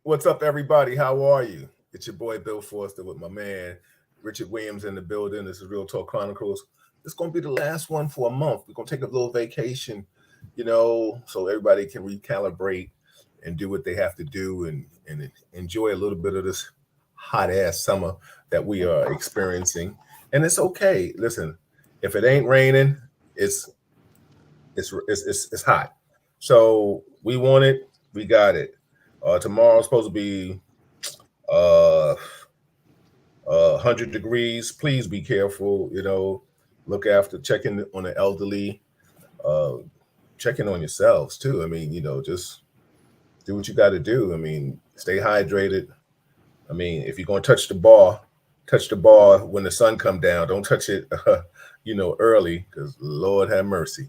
What's up, everybody? How are you? It's your boy Bill Forster with my man Richard Williams in the building. This is Real Talk Chronicles. It's going to be the last one for a month. We're going to take a little vacation, so everybody can recalibrate and do what they have to do and enjoy a little bit of this hot ass summer that we are experiencing. And it's okay. Listen, if it ain't raining, it's it's hot. So we want it, we got it. Tomorrow's supposed to be uh 100 degrees. Please be careful, look after checking on the elderly, uh checking on yourselves too. I mean, just do what you got to do. I mean, stay hydrated. I mean, if you're going to touch the ball when the sun come down. Don't touch it early, because Lord have mercy.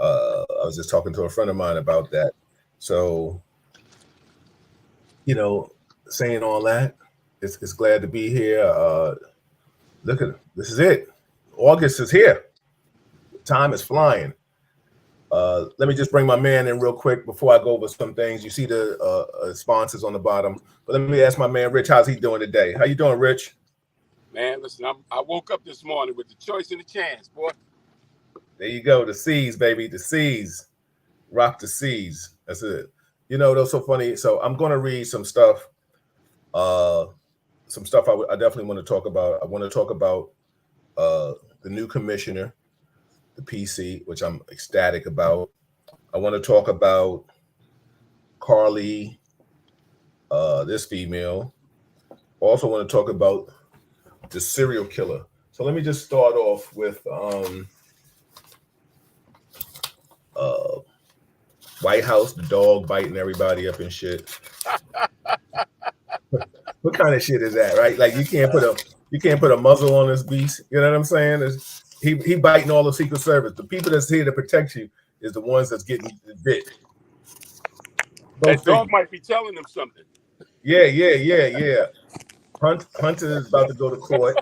I was just talking to a friend of mine about that. So, you know, saying all that, it's glad to be here. Look at this is it. August is here. Time is flying. Let me just bring my man in real quick before I go over some things. You see the sponsors on the bottom, but let me ask my man Rich, how's he doing today? How you doing, Rich? Man, listen, I woke up this morning with the choice and the chance, boy. There you go, the C's, baby, the C's. Rock the C's. That's it. That's so funny. So I'm going to read uh, some stuff I definitely want to talk about. I want to talk about the new commissioner, the PC, which I'm ecstatic about. I want to talk about Carly, this female. Also want to talk about the serial killer. So let me just start off with uh, White House, the dog biting everybody up and shit. What kind of shit is that, right? Like you can't put a muzzle on this beast. You know what I'm saying? He biting all the Secret Service. The people that's here to protect you is the ones that's getting bit. That dog might be telling them something. Yeah. Hunter is about to go to court.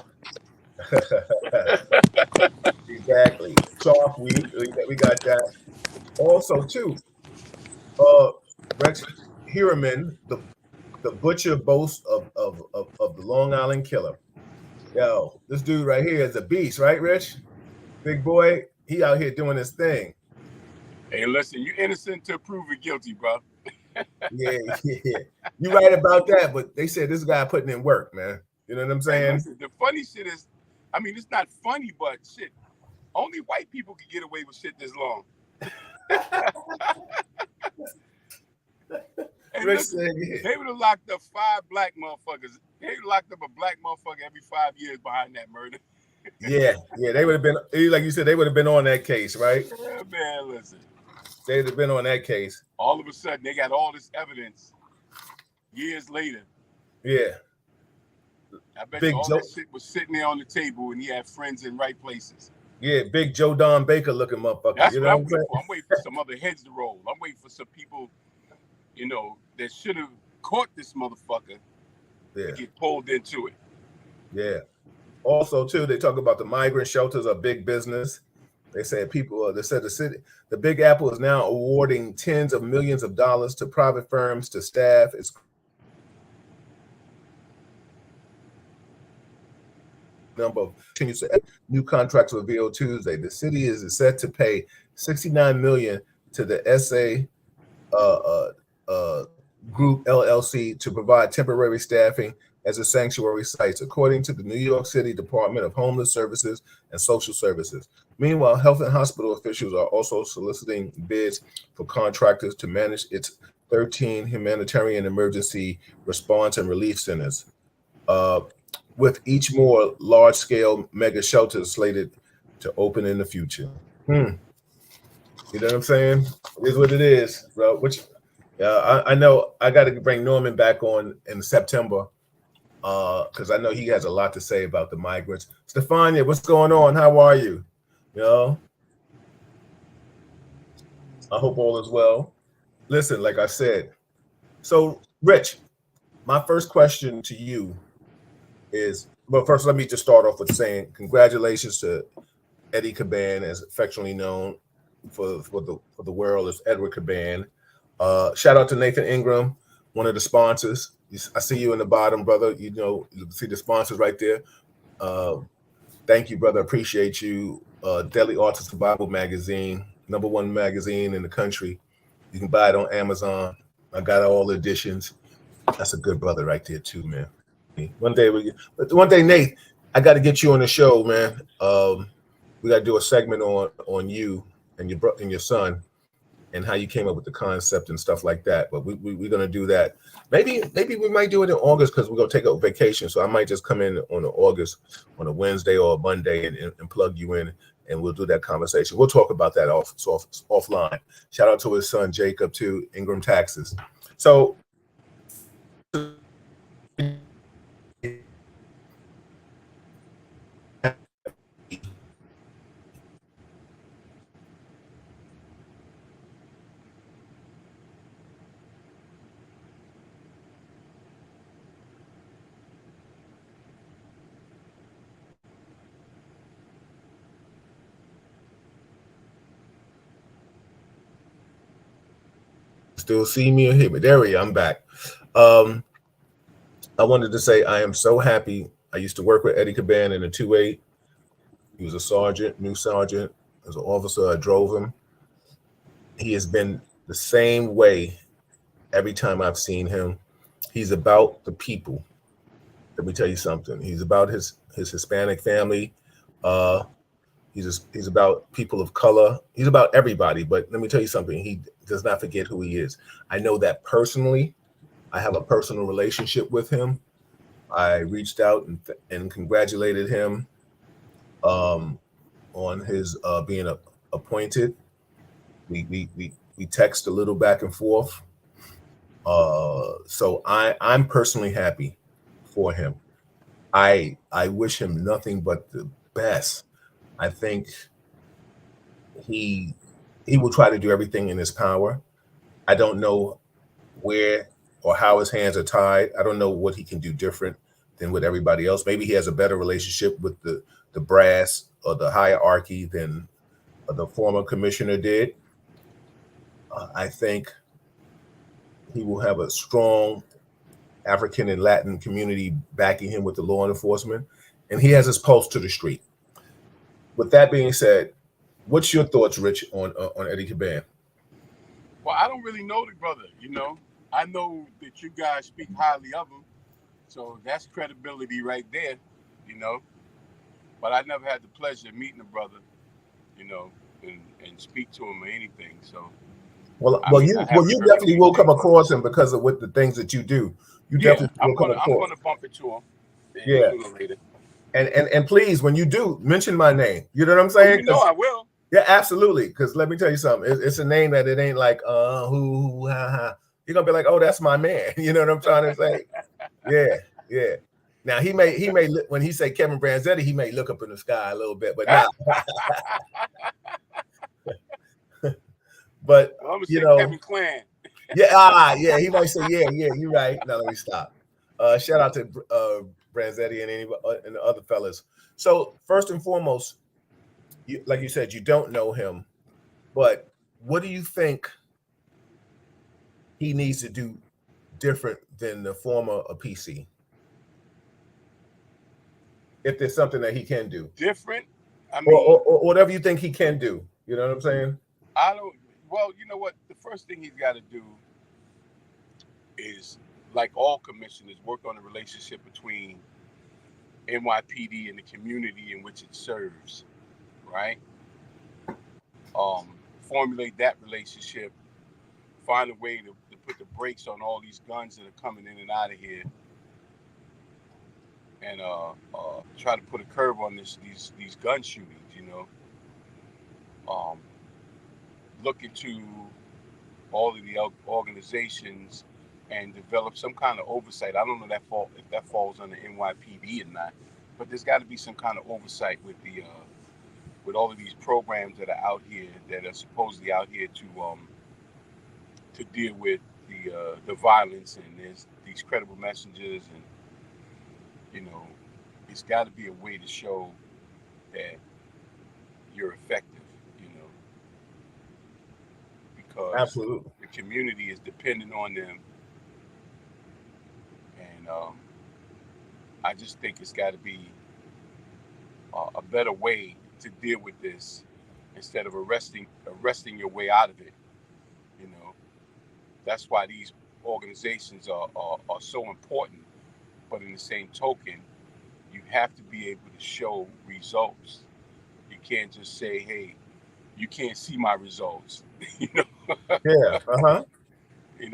Exactly. Soft week. We got that. Also, too, Rex Heuermann, the butcher boast of the Long Island Killer. Yo, this dude right here is a beast, right, Rich? Big boy, he out here doing his thing. Hey, listen, you innocent till proven guilty, bro. Yeah. You right about that, but they said this guy putting in work, man. You know what I'm saying? Hey, listen, the funny shit is, I mean, it's not funny, but shit, only white people can get away with shit this long. Hey, listen, they would have locked up 5 black motherfuckers. They would have locked up a black motherfucker every 5 years behind that murder. Yeah, they would have been, like you said, they would have been on that case, right? Yeah, man, listen. They'd have been on that case. All of a sudden, they got all this evidence years later. Yeah. I bet you all that shit was sitting there on the table and he had friends in right places. Yeah, big Joe Don Baker looking motherfucker. That's what I'm waiting for. I'm waiting for some other heads to roll. I'm waiting for some people, that should have caught this motherfucker to get pulled into it. Yeah. Also, too, they talk about the migrant shelters are big business. They said the Big Apple is now awarding tens of millions of dollars to private firms to staff its number of new contracts revealed Tuesday. The city is set to pay $69 million to the SA Group LLC to provide temporary staffing as a sanctuary sites, according to the New York City Department of Homeless Services and Social Services. Meanwhile, health and hospital officials are also soliciting bids for contractors to manage its 13 humanitarian emergency response and relief centers, with each more large-scale mega shelters slated to open in the future. You know what I'm saying? It is what it is, bro. I know I got to bring Norman back on in September, because I know he has a lot to say about the migrants. Stefania, what's going on? How are you? I hope all is well. Listen, like I said, so Rich, my first question to you is, well, first let me just start off with saying congratulations to Eddie Caban, as affectionately known for the world as Edward Caban. Shout out to Nathan Ingram. one of the sponsors. I see you in the bottom, brother. You know, you see the sponsors right there. Thank you, brother. Appreciate you. Daily Art Survival magazine, #1 magazine in the country. You can buy it on Amazon. I got all the editions. That's a good brother right there too, man. One day, Nate, I got to get you on the show, man. We got to do a segment on you and your son and how you came up with the concept and stuff like that. But we're gonna do that. Maybe we might do it in August because we're gonna take a vacation. So I might just come in on August on a Wednesday or a Monday and plug you in, and we'll do that conversation. We'll talk about that offline. Shout out to his son Jacob too, Ingram Taxes. So still see me or hear me? There we are. I'm back. I wanted to say I am so happy. I used to work with Eddie Caban in the 2-8. He was a sergeant, new sergeant. As an officer, I drove him. He has been the same way every time I've seen him. He's about the people. Let me tell you something. He's about his Hispanic family. He's about people of color. He's about everybody. But let me tell you something. He does not forget who he is. I know that personally. I have a personal relationship with him. I reached out and congratulated him on his being appointed. We text a little back and forth. So I'm personally happy for him. I wish him nothing but the best. I think he will try to do everything in his power. I don't know where or how his hands are tied. I don't know what he can do different than with everybody else. Maybe he has a better relationship with the brass or the hierarchy than the former commissioner did. I think he will have a strong African and Latin community backing him with the law enforcement, and he has his pulse to the street. With that being said, what's your thoughts, Rich, on Eddie Caban? Well, I don't really know the brother. You know, I know that you guys speak highly of him, so that's credibility right there. You know, but I never had the pleasure of meeting the brother. You know, and speak to him or anything. So. You really definitely will come across him because of with the things that you do. You definitely I'm gonna bump into him. Yeah. Sooner or later. And please, when you do, mention my name. You know what I'm saying? You know I will. Yeah, absolutely. Because let me tell you something. It's a name that it ain't like who ha ha. You're gonna be like, oh, that's my man. You know what I'm trying to say? Yeah. Now he may when he say Kevin Branzetti, he may look up in the sky a little bit, but nah. But I'm gonna say Kevin Clan. yeah, he might say, yeah, you're right. Now let me stop. Shout out to Branzetti and the other fellas. So first and foremost, like you said, you don't know him, but what do you think he needs to do different than the former PC? If there's something that he can do different, I mean, or whatever you think he can do, you know what I'm saying? I don't. Well, you know what? The first thing he's got to do is, like all commissioners, work on the relationship between NYPD and the community in which it serves, right? Formulate that relationship, find a way to put the brakes on all these guns that are coming in and out of here, and try to put a curb on these gun shootings. You know, look into all of the organizations and develop some kind of oversight. I don't know if that falls under NYPD or not, but there's got to be some kind of oversight with the with all of these programs that are out here that are supposedly out here to deal with the violence, and there's these credible messengers, and you know, it's got to be a way to show that you're effective, you know, because Absolutely. the community is dependent on them And I just think it's got to be a better way to deal with this instead of arresting your way out of it. You know, that's why these organizations are so important. But in the same token, you have to be able to show results. You can't just say, "Hey, you can't see my results." you know, Yeah. Uh-huh.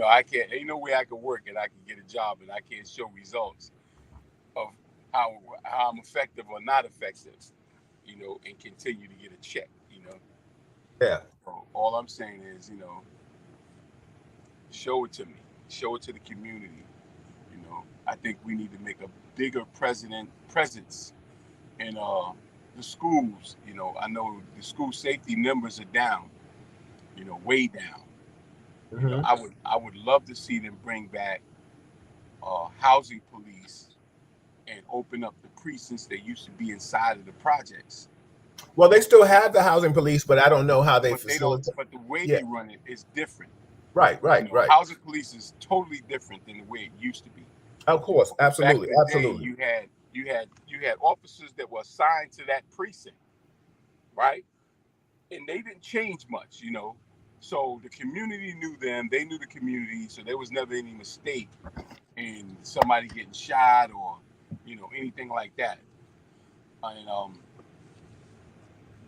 I can't. Ain't no way I can work and I can get a job and I can't show results of how I'm effective or not effective. And continue to get a check. Yeah. So all I'm saying is, show it to me, show it to the community. I think we need to make a bigger presence in the schools. I know the school safety numbers are down. Way down. Mm-hmm. I would love to see them bring back housing police and open up the precincts that used to be inside of the projects. Well, they still have the housing police, but I don't know how they But they don't. facilitate. But the way Yeah. they run it is different. Right. Right. Right. Housing police is totally different than the way it used to be. Of course. Back Absolutely. in the day, Absolutely. you had officers that were assigned to that precinct, right? And they didn't change much. So the community knew them. They knew the community. So there was never any mistake in somebody getting shot or anything like that. And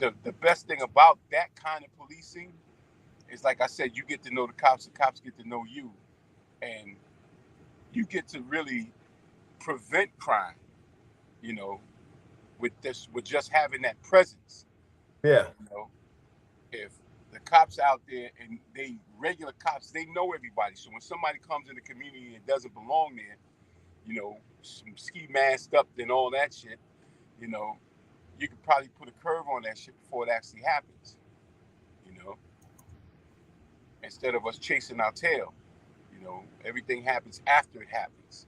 the best thing about that kind of policing is, like I said, you get to know the cops get to know you, and you get to really prevent crime, with just having that presence. Yeah. If the cops out there and regular cops, they know everybody. So when somebody comes in the community and doesn't belong there, some ski masked up and all that shit, you could probably put a curve on that shit before it actually happens. Instead of us chasing our tail, everything happens after it happens.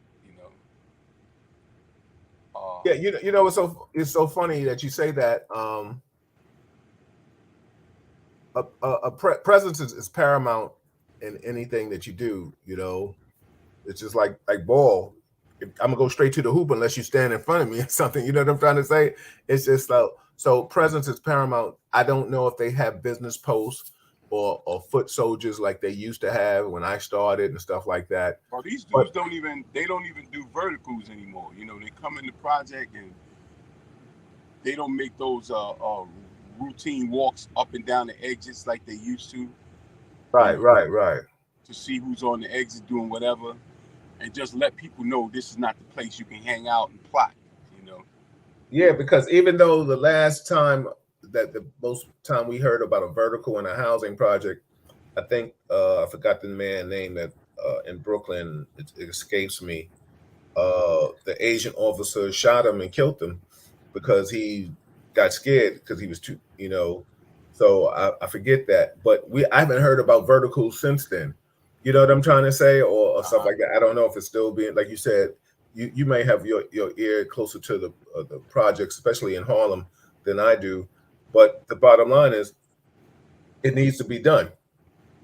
Yeah. It's so funny that you say that. Presence is paramount in anything that you do. It's just like ball. I'm gonna go straight to the hoop unless you stand in front of me or something. You know what I'm trying to say? It's just so presence is paramount. I don't know if they have business posts or foot soldiers like they used to have when I started and stuff like that. Well, these dudes But don't even do verticals anymore. They come in the project and they don't make those routine walks up and down the exits like they used to. right, right, right. To see who's on the exit doing whatever, and just let people know this is not the place you can hang out and plot. You know. Yeah, because even though the last time the most time we heard about a vertical in a housing project, I think I forgot the man name that in Brooklyn, it escapes me. The Asian officer shot him and killed him because he got scared because he was too. So I forget that, but I haven't heard about verticals since then. You know what I'm trying to say, or stuff like that. I don't know if it's still being, like you said. You may have your ear closer to the projects, especially in Harlem, than I do. But the bottom line is, it needs to be done.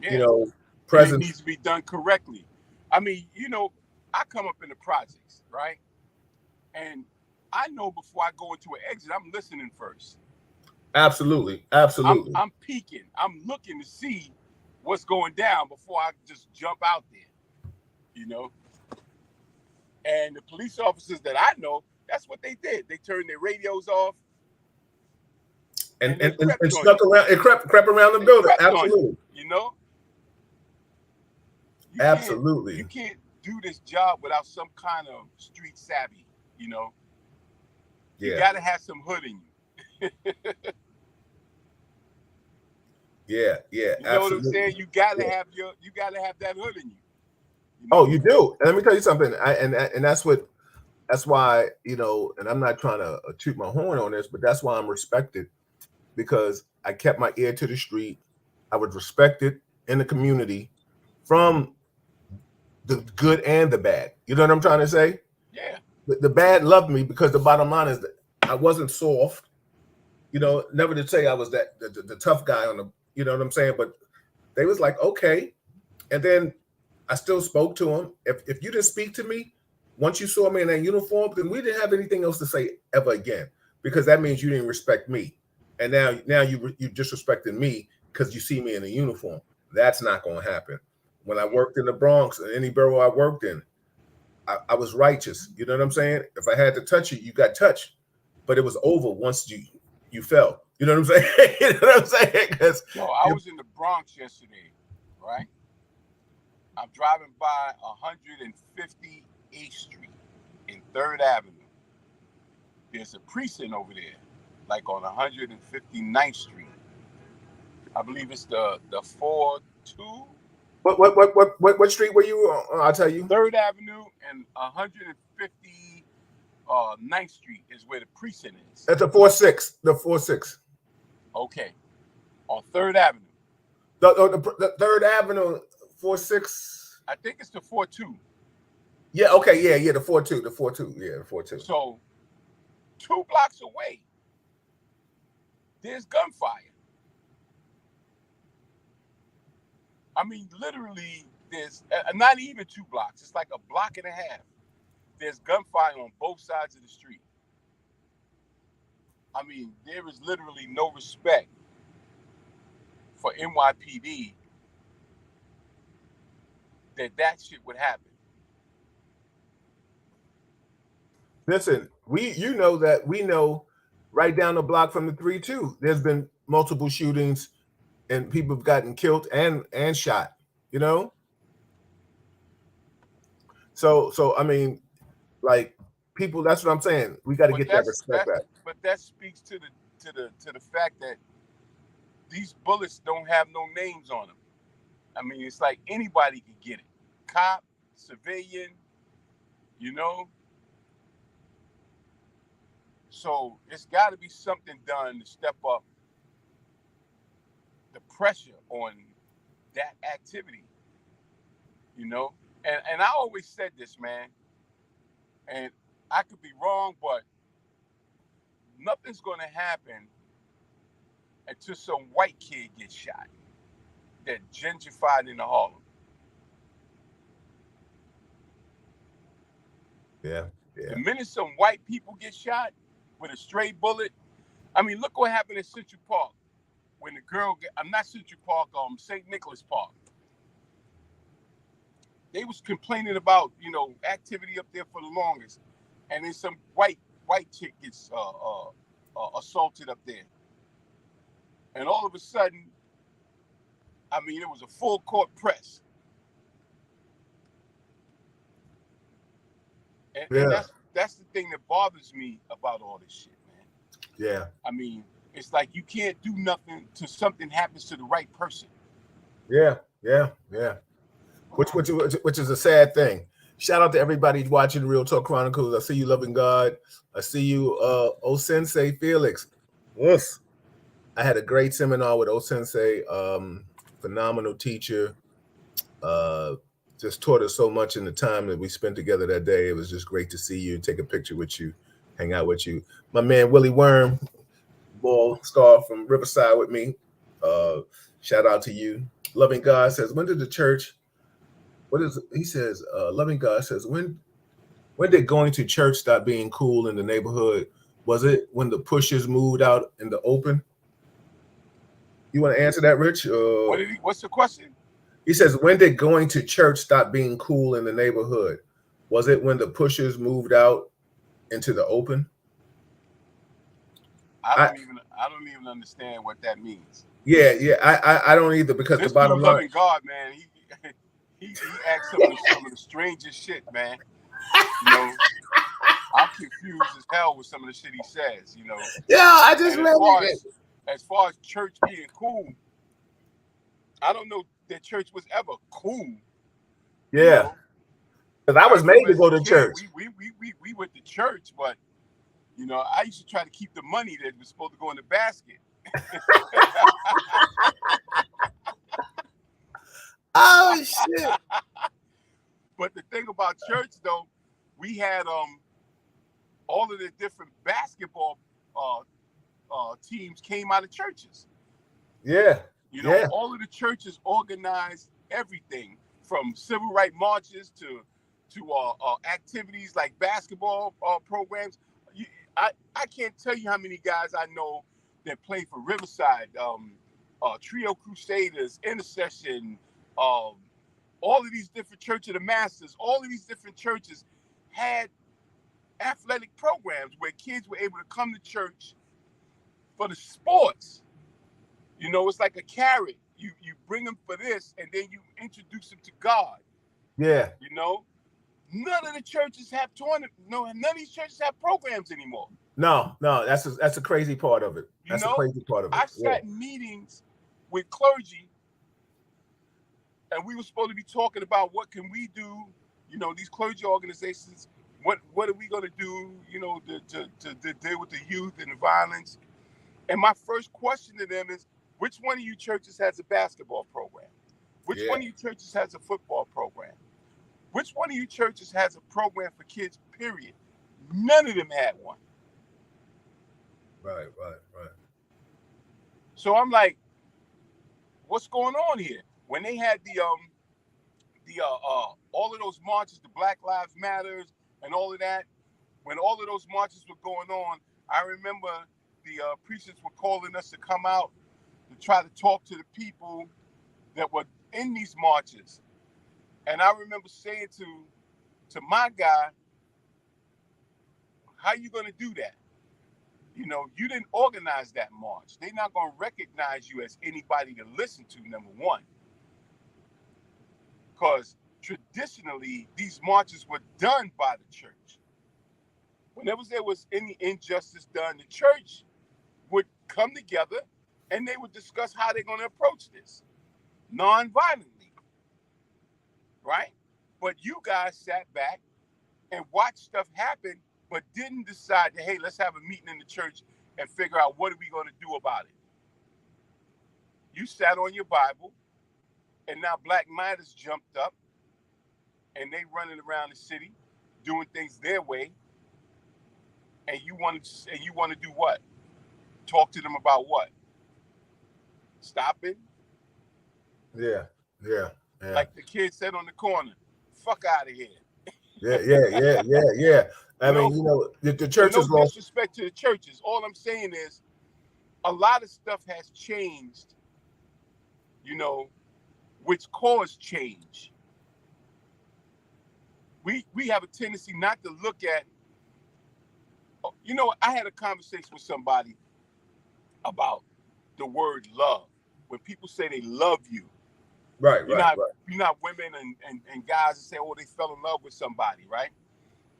Yeah, and it Presence. needs to be done correctly. I mean, I come up in the projects, right? And I know before I go into an exit, I'm listening first. Absolutely, I'm absolutely. I'm peeking. I'm looking to see what's going down before I just jump out there. You know. And the police officers that I know, that's what they did. They turned their radios off And and they and, and, crept and on you. snuck around. It crept around the They building. crept on Absolutely, you. You absolutely. can't do this job without some kind of street savvy. You know, you Yeah, got to have some hood in you. yeah, yeah. You know what I'm Absolutely. saying? You got to Yeah. have that hood in you. You Oh, know? you do. And let me tell you something. And that's why, and I'm not trying to toot my horn on this, but that's why I'm respected, because I kept my ear to the street. I was respected in the community from the good and the bad. You know what I'm trying to say? Yeah. The bad loved me because the bottom line is that I wasn't soft. Never to say I was the tough guy on the. You know what I'm saying? But they was like, okay. And then I still spoke to him. If you didn't speak to me, Once you saw me in that uniform, then we didn't have anything else to say ever again, because that means you didn't respect me, and now you disrespecting me because you see me in a uniform. That's not going to happen. When I worked in the Bronx, in any borough I worked in, I was righteous. You know what I'm saying? If I had to touch you, you got touched, but it was over once you fell. You know what I'm saying? You know what I'm saying? Because Yo, I was in the Bronx yesterday, right? I'm driving by 158th Street in 3rd Avenue. There's a precinct over there, like on 159th Street. I believe it's the 4-2. what street were you on? I'll tell you. 3rd Avenue and 159th Street is where the precinct is. At the 4-6, the 4-6. Okay, on 3rd Avenue. The 3rd Avenue 4-6. I think it's the 4-2. Yeah. Okay. Yeah. The 4-2. The 4-2. Yeah. The 4-2. So 2 blocks away, there's gunfire. I mean, literally, there's not even 2 blocks. It's like a block and a half. There's gunfire on both sides of the street. I mean, there is literally no respect for NYPD that shit would happen. Listen, we know right down the block from the 3-2, there's been multiple shootings and people have gotten killed and shot, you know? So I mean, like, people, that's what I'm saying. We got to get that respect back. But that speaks to the fact that these bullets don't have no names on them. I mean, it's like anybody can get it. Cop, civilian, you know? So it's got to be something done to step up the pressure on that activity, you know? And I always said this, man, and I could be wrong, but nothing's going to happen until some white kid gets shot that gentrified into Harlem. Yeah. The minute some white people get shot with a stray bullet, I mean, look what happened at Central Park when the girl, I'm not Central Park, St. Nicholas Park. They was complaining about, you know, activity up there for the longest, and then some white chick gets assaulted up there, and all of a sudden, I mean, it was a full court press, and that's the thing that bothers me about all this shit, man. Yeah. I mean, it's like you can't do nothing till something happens to the right person. Yeah. Which is a sad thing. Shout out to everybody watching Real Talk Chronicles. I see you, loving God. I see you, O Sensei Felix. Yes. I had a great seminar with O Sensei. Phenomenal teacher. Just taught us so much in the time that we spent together that day. It was just great to see you, take a picture with you, hang out with you. My man Willie Worm, ball star from Riverside with me. Shout out to you. Loving God says, when did the church? He says, loving God says, when did going to church stop being cool in the neighborhood? Was it when the pushers moved out in the open? You want to answer that, Rich? What's the question? He says, when did going to church stop being cool in the neighborhood? Was it when the pushers moved out into the open? I don't even understand what that means. Yeah, I don't either, because this the bottom line, loving God, man, he acts some of the strangest shit, man. You know, I'm confused as hell with some of the shit he says. You know. Yeah, I just read it. As far as church being cool, I don't know that church was ever cool. Yeah, because I was made to go to church. We went to church, but you know, I used to try to keep the money that was supposed to go in the basket. Oh shit! But the thing about church, though, we had all of the different basketball teams came out of churches. Yeah, you know, all of the churches organized everything from civil rights marches activities like basketball programs. I can't tell you how many guys I know that play for Riverside, Trio Crusaders, Intercession, all of these different Church of the Masters, all of these different churches had athletic programs where kids were able to come to church for the sports. You know, it's like a carrot. You bring them for this, and then you introduce them to God. Yeah. You know, none of the churches have tournaments. No, none of these churches have programs anymore. No, that's a crazy part of it. That's You know, a crazy part of it. I sat in meetings with clergy, and we were supposed to be talking about what can we do. You know, these clergy organizations. What are we going to do? You know, to deal with the youth and the violence. And my first question to them is, which one of you churches has a basketball program? Which one of you churches has a football program? Which one of you churches has a program for kids, period? None of them had one. Right. So I'm like, what's going on here? When they had all of those marches, the Black Lives Matters and all of that, when all of those marches were going on, I remember the preachers were calling us to come out to try to talk to the people that were in these marches. And I remember saying to my guy, how you going to do that? You know, you didn't organize that march. They're not going to recognize you as anybody to listen to, number one. Because traditionally, these marches were done by the church. Whenever there was any injustice done, the church would come together and they would discuss how they're going to approach this non-violently, right? But you guys sat back and watched stuff happen, but didn't decide that, hey, let's have a meeting in the church and figure out what are we going to do about it. You sat on your Bible, and now Black Minders jumped up, and they running around the city doing things their way, and you want to do what? Talk to them about what? Stopping? Yeah. Like the kid said on the corner, fuck out of here. Yeah. I mean, you know, the churches no disrespect to the churches. All I'm saying is a lot of stuff has changed, you know, which caused change. We have a tendency not to look at, you know, I had a conversation with somebody about the word love. When people say they love you, right. You know, women and guys that say, oh, they fell in love with somebody, right?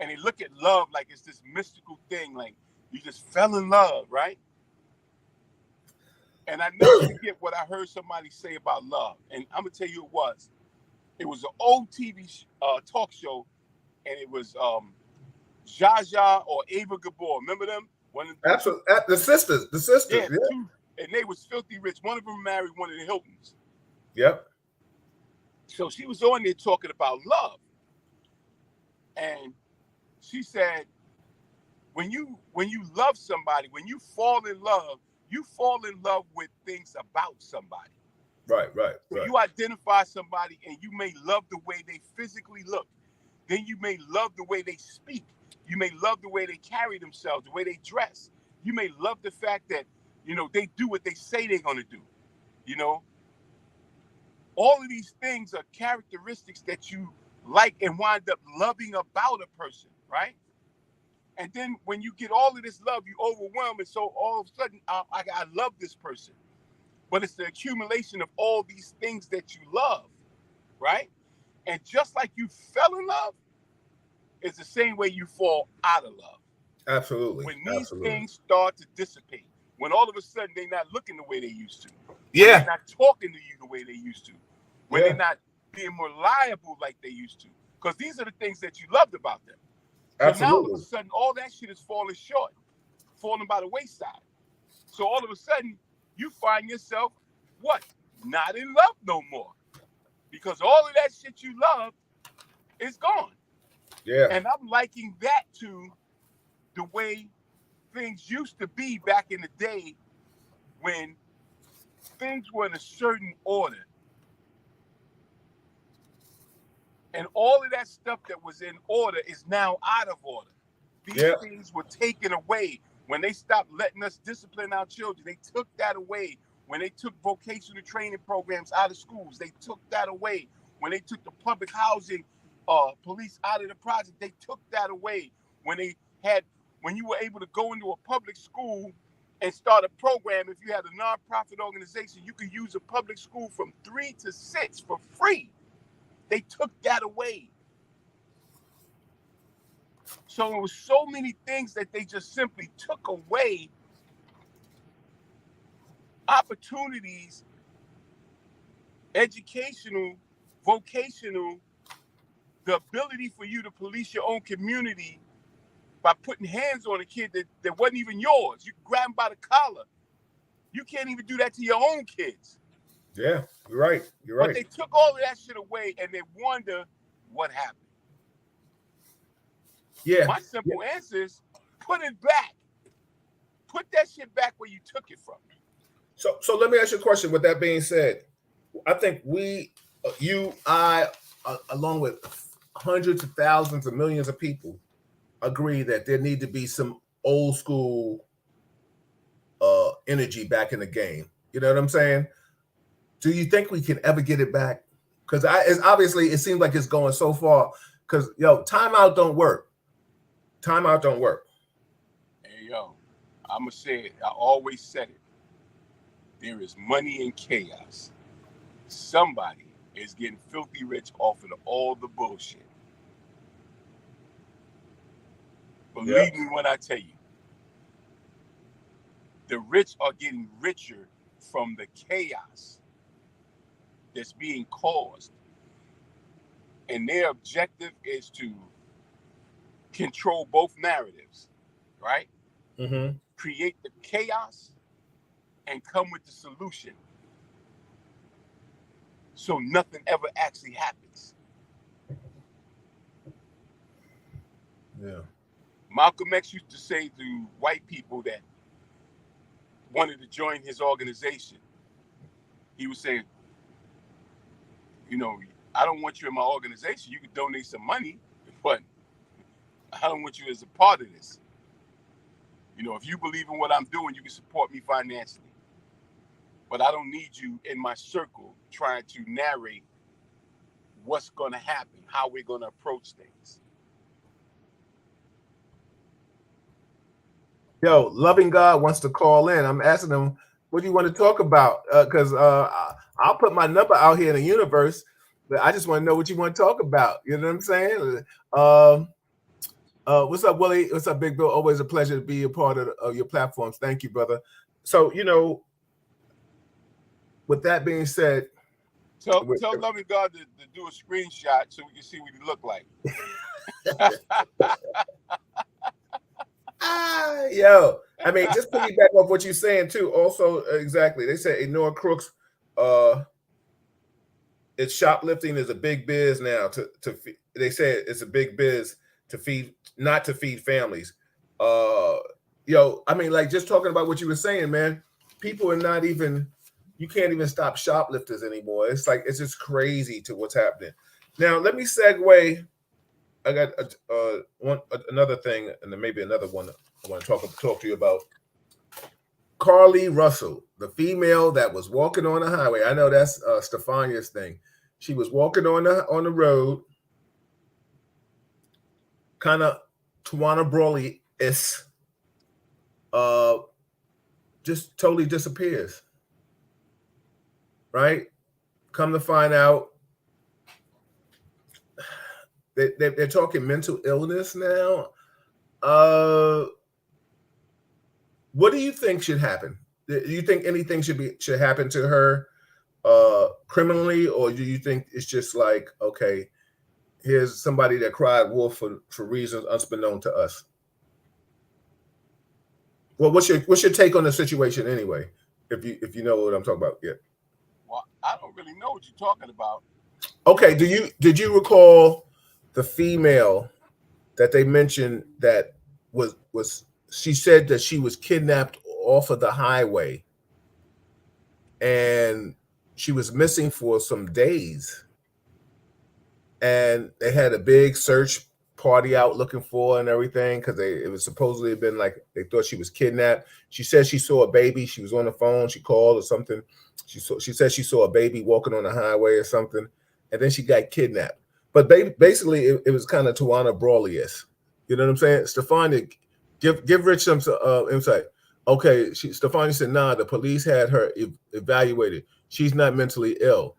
And they look at love like it's this mystical thing, like you just fell in love, right? And I never forget what I heard somebody say about love. And I'm gonna tell you it was. It was an old TV talk show, and it was Jaja or Ava Gabor. Remember them? Absolutely. The sisters. Yeah, two, and they was filthy rich. One of them married one of the Hiltons. Yep. So she was on there talking about love. And she said, when you love somebody, when you fall in love with things about somebody. Right. When you identify somebody and you may love the way they physically look, then you may love the way they speak. You may love the way they carry themselves, the way they dress. You may love the fact that, you know, they do what they say they're going to do. You know, all of these things are characteristics that you like and wind up loving about a person, right? And then when you get all of this love, you overwhelm it. So all of a sudden, I love this person. But it's the accumulation of all these things that you love, right? And just like you fell in love, it's the same way you fall out of love. Absolutely. When these things start to dissipate, when all of a sudden they're not looking the way they used to, when they're not talking to you the way they used to, when they're not being more liable like they used to, because these are the things that you loved about them. So now all of a sudden, all that shit is falling short, falling by the wayside. So all of a sudden, you find yourself, what? Not in love no more. Because all of that shit you love is gone. Yeah. And I'm liking that to the way things used to be back in the day when things were in a certain order. And all of that stuff that was in order is now out of order. These Yeah. things were taken away when they stopped letting us discipline our children. They took that away. When they took vocational training programs out of schools, they took that away. When they took the public housing police out of the project, they took that away. When you were able to go into a public school and start a program, if you had a nonprofit organization, you could use a public school from 3 to 6 for free. They took that away. So there was so many things that they just simply took away, opportunities, educational, vocational, the ability for you to police your own community by putting hands on a kid that wasn't even yours. You grab him by the collar. You can't even do that to your own kids. Yeah, you're right. You're right. But they took all of that shit away and they wonder what happened. Yeah. My simple answer is put it back. Put that shit back where you took it from. So let me ask you a question. With that being said, I think you, I, along with hundreds of thousands of millions of people, agree that there need to be some old school energy back in the game. You know what I'm saying? Do you think we can ever get it back? Because it seems like it's going so far. Because timeout don't work. Timeout don't work. Hey yo, I'ma say it. I always said it. There is money in chaos. Somebody is getting filthy rich off of all the bullshit. Believe me when I tell you, the rich are getting richer from the chaos that's being caused. And their objective is to control both narratives, right? Mm-hmm. Create the chaos and come with the solution. So nothing ever actually happens. Yeah. Malcolm X used to say to white people that wanted to join his organization, he was saying, I don't want you in my organization. You can donate some money, but I don't want you as a part of this. If you believe in what I'm doing, you can support me financially. But I don't need you in my circle trying to narrate what's going to happen, how we're going to approach things. Yo, Loving God wants to call in. I'm asking him, what do you want to talk about? Because I'll put my number out here in the universe, but I just want to know what you want to talk about. You know what I'm saying? What's up, Willie? What's up, Big Bill? Always a pleasure to be a part of your platforms. Thank you, brother. So, with that being said, tell Loving God to do a screenshot so we can see what he look like. Yo, I mean, just piggyback off what you're saying too. Also, exactly, they say ignore crooks. It's shoplifting is a big biz now. They say it's a big biz not to feed families. I mean, like just talking about what you were saying, man. People are not even. You can't even stop shoplifters anymore. It's like it's just crazy to what's happening. Now, let me segue. I got another thing, and then maybe another one I want to talk to you about. Carly Russell, the female that was walking on the highway. I know that's Stefania's thing. She was walking on the road, kind of Tawana Brawley-ish, just totally disappears. Right? Come to find out, they're talking mental illness now. What do you think should happen? Do you think anything should happen to her criminally, or do you think it's just like, okay, here's somebody that cried wolf for reasons unbeknown to us? Well, what's your take on the situation anyway? If you know what I'm talking about, yeah. Well, I don't really know what you're talking about. Okay, did you recall the female that they mentioned that was she said that she was kidnapped off of the highway and she was missing for some days, and they had a big search party out looking for her and everything because it was supposedly been like they thought she was kidnapped. She said she saw a baby. She was on the phone. She called or something. She said she saw a baby walking on the highway or something, and then she got kidnapped. But basically, it was kind of Tawana Brawley-esque. You know what I'm saying? Stefania, give Rich some insight. Okay, Stefania said, nah, the police had her evaluated. She's not mentally ill.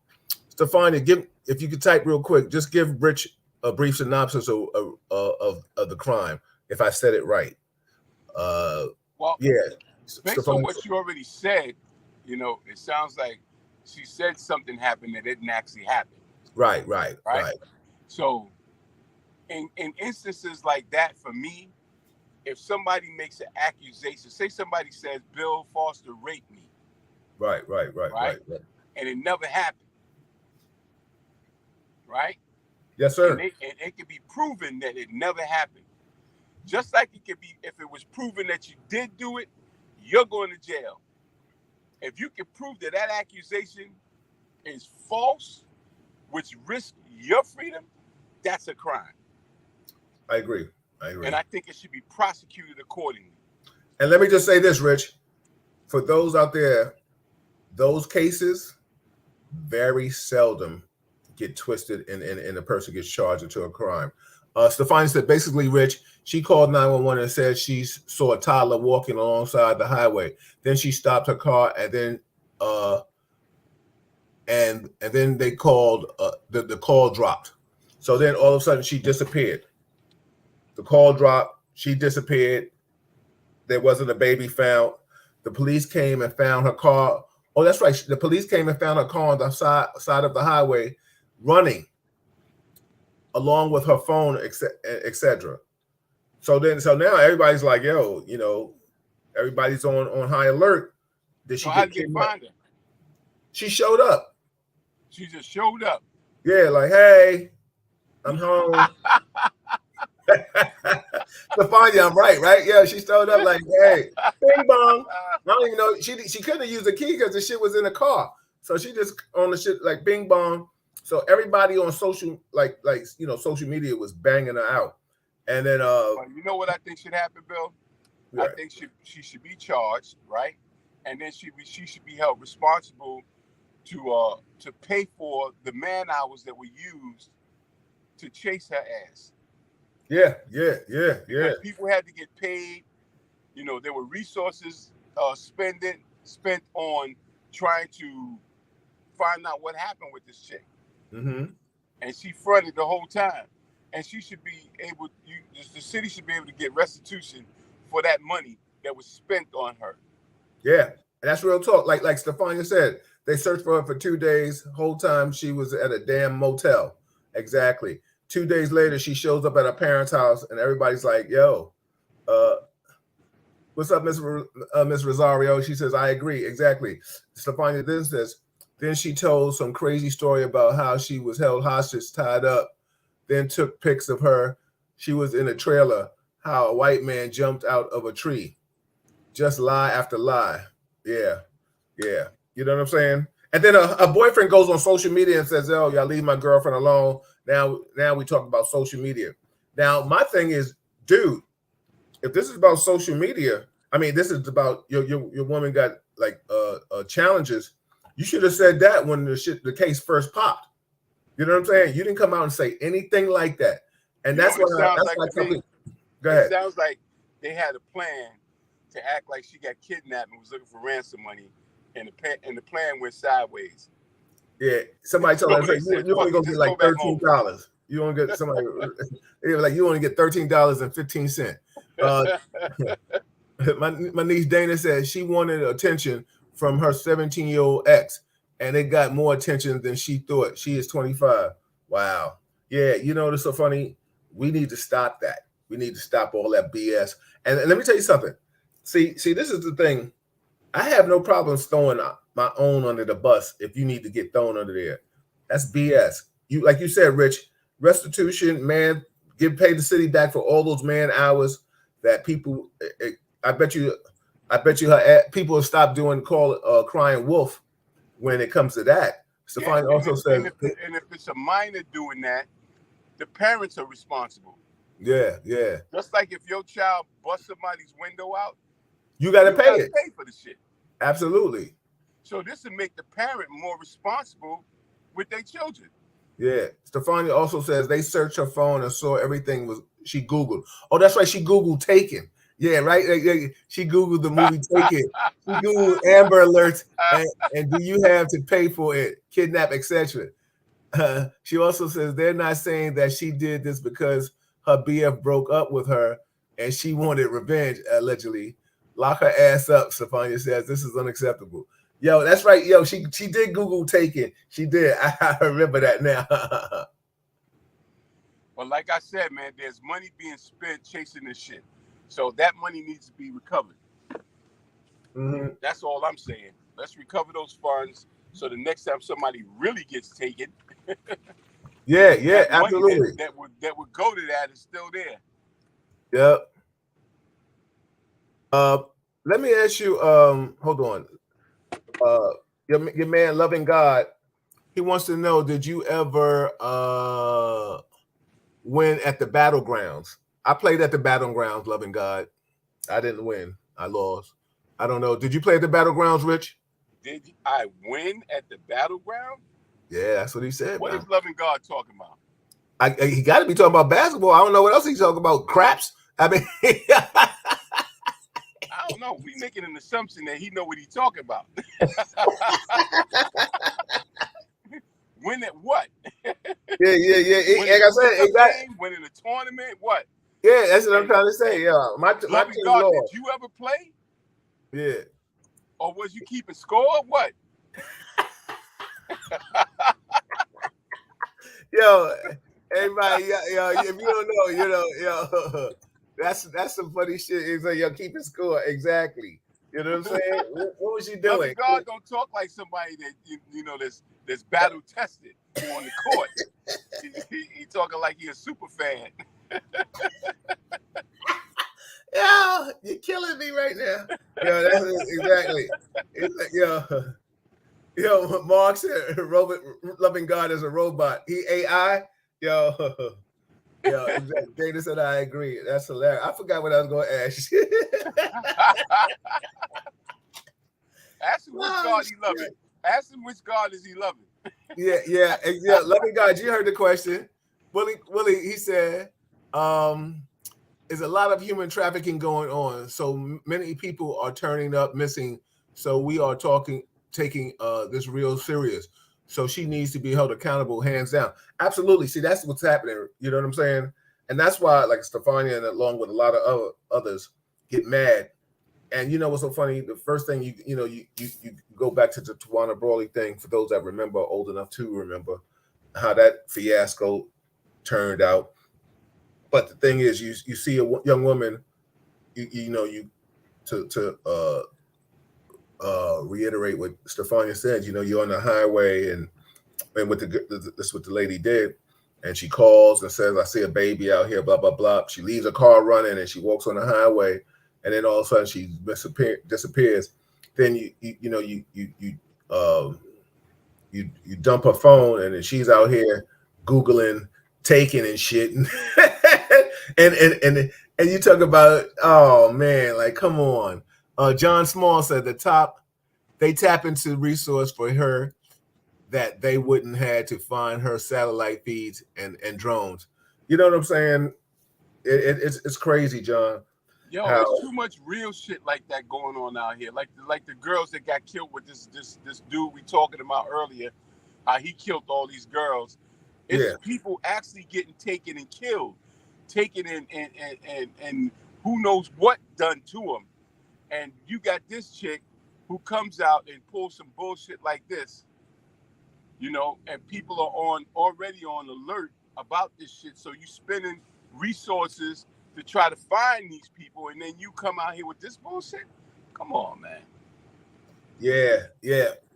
Stefania, if you could type real quick, just give Rich a brief synopsis of the crime, if I said it right. Well, yeah. Based on what you already said, it sounds like she said something happened that didn't actually happen. Right. So in instances like that, for me, if somebody makes an accusation, say somebody says Bill Foster raped me. Right. And it never happened. Right? Yes, sir. And it can be proven that it never happened. Just like it could be, if it was proven that you did do it, you're going to jail. If you can prove that accusation is false, which risks your freedom, that's a crime. I agree. And I think it should be prosecuted accordingly. And let me just say this, Rich. For those out there, those cases very seldom get twisted and the person gets charged into a crime. Stefania said, basically, Rich, she called 911 and said she saw a toddler walking alongside the highway. Then she stopped her car, and then and then they called. The call dropped. So then all of a sudden she disappeared. The call dropped. She disappeared. There wasn't a baby found. The police came and found her car. Oh, that's right. The police came and found her car on the side of the highway, running, along with her phone, etc. So now everybody's like, yo, everybody's on high alert. Did she get kidnapped? Find her? She showed up. She just showed up. Yeah, like, hey, I'm home. Stefania, I'm right? Yeah, she showed up like, hey, bing bong. I don't even know. She couldn't have used the key because the shit was in the car. So she just on the shit like bing bong. So everybody on social social media was banging her out. And then you know what I think should happen, Bill? Right. I think she should be charged, right? And then she should be held responsible to pay for the man hours that were used to chase her ass. Yeah. Because people had to get paid. There were resources spent on trying to find out what happened with this chick. Mm-hmm. And she fronted the whole time. And she should be able. The city should be able to get restitution for that money that was spent on her. Yeah, and that's real talk. Like Stefania said, they searched for her for 2 days. Whole time she was at a damn motel. Exactly. 2 days later, she shows up at her parents' house, and everybody's like, "Yo, what's up, Miss Rosario?" She says, "I agree." Exactly. Stefania then says, then she told some crazy story about how she was held hostage, tied up, then took pics of her. She was in a trailer, how a white man jumped out of a tree. Just lie after lie. Yeah. You know what I'm saying? And then a boyfriend goes on social media and says, "Oh, y'all leave my girlfriend alone." Now we talk about social media. Now, my thing is, dude, if this is about social media, I mean, this is about your woman got like challenges. You should have said that when the case first popped. You know what I'm saying? You didn't come out and say anything like that. And that's what go ahead. It sounds like they had a plan to act like she got kidnapped and was looking for ransom money, and the plan went sideways. Yeah, somebody told her, "You only gonna get like $13. You only get somebody like you only get $13.15." My niece Dana said she wanted attention from her 17-year-old ex, and it got more attention than she thought. She is 25. Wow. Yeah, it's so funny. We need to stop that. We need to stop all that BS. And let me tell you something. See, this is the thing. I have no problem throwing my own under the bus if you need to get thrown under there. That's BS. Like you said, Rich, restitution, man, pay the city back for all those man hours that people. I bet you, people will stop doing crying wolf when it comes to that. Stefania also says, and if it's a minor doing that, The parents are responsible. Yeah, yeah. Just like if your child busts somebody's window out, You got to you pay got to it. pay for the shit. Absolutely. So this would make the parent more responsible with their children. Yeah. Stefania also says they searched her phone and saw everything was she Googled. Oh, that's right. She Googled Taken. Yeah, right. She Googled the movie Taken. She Googled Amber Alerts and do you have to pay for it? Kidnap, etc. She also says they're not saying that she did this because her BF broke up with her and she wanted revenge, allegedly. Lock her ass up, Stefania says. This is unacceptable. Yo, that's right. Yo, she did Google Taken. She did. I remember that now. But like I said, man, there's money being spent chasing this shit. So that money needs to be recovered. Mm-hmm. That's all I'm saying. Let's recover those funds so the next time somebody really gets taken, Yeah, that absolutely. money that would go to that is still there. Yep. Let me ask you. Hold on. Your man, loving God, he wants to know: did you ever win at the battlegrounds? I played at the battlegrounds, loving God. I didn't win. I lost. I don't know. Did you play at the battlegrounds, Rich? Did I win at the battleground? Yeah, that's what he said. What man. is loving God talking about? He got to be talking about basketball. I don't know what else he's talking about. Craps. I mean, I don't know. We making an assumption that he know what he's talking about. Win at what? yeah. Like I said, winning a tournament. What? Yeah, that's what I'm trying to say. Yeah, my loving team God. lost. Did you ever play? Yeah. Or was you keeping score? What? Yo, everybody, yo, if you don't know, yo, that's some funny shit. It's like, yo, keep it score. Exactly. You know what I'm saying? What was you doing? Loving God don't talk like somebody that you know that's battle tested on the court. he talking like he a super fan. Yo, you're killing me right now. Yo, that's exactly. It's like, yo, Mark said, loving God is a robot. He AI. Yo, exactly. Dana said, I agree. That's hilarious. I forgot what I was going to ask. Ask him which God he loving. Ask him which God is he loving. Yeah. Loving God, you heard the question. Willie, he said, is a lot of human trafficking going on. So many people are turning up missing. So we are taking this real serious. So she needs to be held accountable, hands down. Absolutely. See, that's what's happening. You know what I'm saying? And that's why, like Stefania and along with a lot of others, get mad. And you know what's so funny? The first thing you go back to the Tawana Brawley thing. For those that remember, old enough to remember how that fiasco turned out. But the thing is, you see a young woman, to reiterate what Stefania said. You're on the highway, and that's what the lady did. And she calls and says, "I see a baby out here." Blah blah blah. She leaves her car running and she walks on the highway, and then all of a sudden she disappears. Then you dump her phone, and then she's out here Googling taking and shit, and you talk about, oh man, like come on. John Small said they tap into resource for her that they wouldn't have to find her satellite feeds and drones. You know what I'm saying? It's crazy, John. Yo, there's too much real shit like that going on out here. Like the girls that got killed with this dude we talking about earlier. How he killed all these girls. It's people actually getting taken and killed, taken and who knows what done to them. And you got this chick who comes out and pulls some bullshit like this, and people are already on alert about this shit. So you spending resources to try to find these people, and then you come out here with this bullshit. Come on, man. Yeah.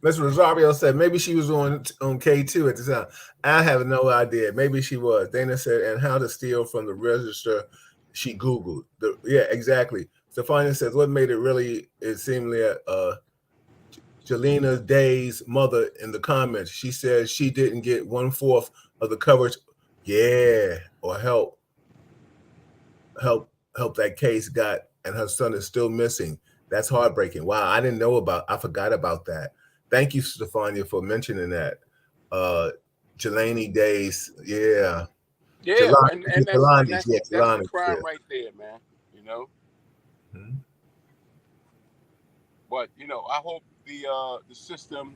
Mr. Rosario said maybe she was on K2 at the time. I have no idea. Maybe she was. Dana said, and how to steal from the register. She Googled. Yeah, exactly. Stefania says, what made it really is seemingly Jelena Day's mother in the comments. She says she didn't get 1/4 of the coverage Yeah, or help that case got, and her son is still missing. That's heartbreaking. Wow, I forgot about that. Thank you, Stefania, for mentioning that. Uh Jelani Days, yeah. Yeah, Jelani's, yeah, that's a Jelani's, yeah. crime right there, man. You know. Mhm. But I hope the system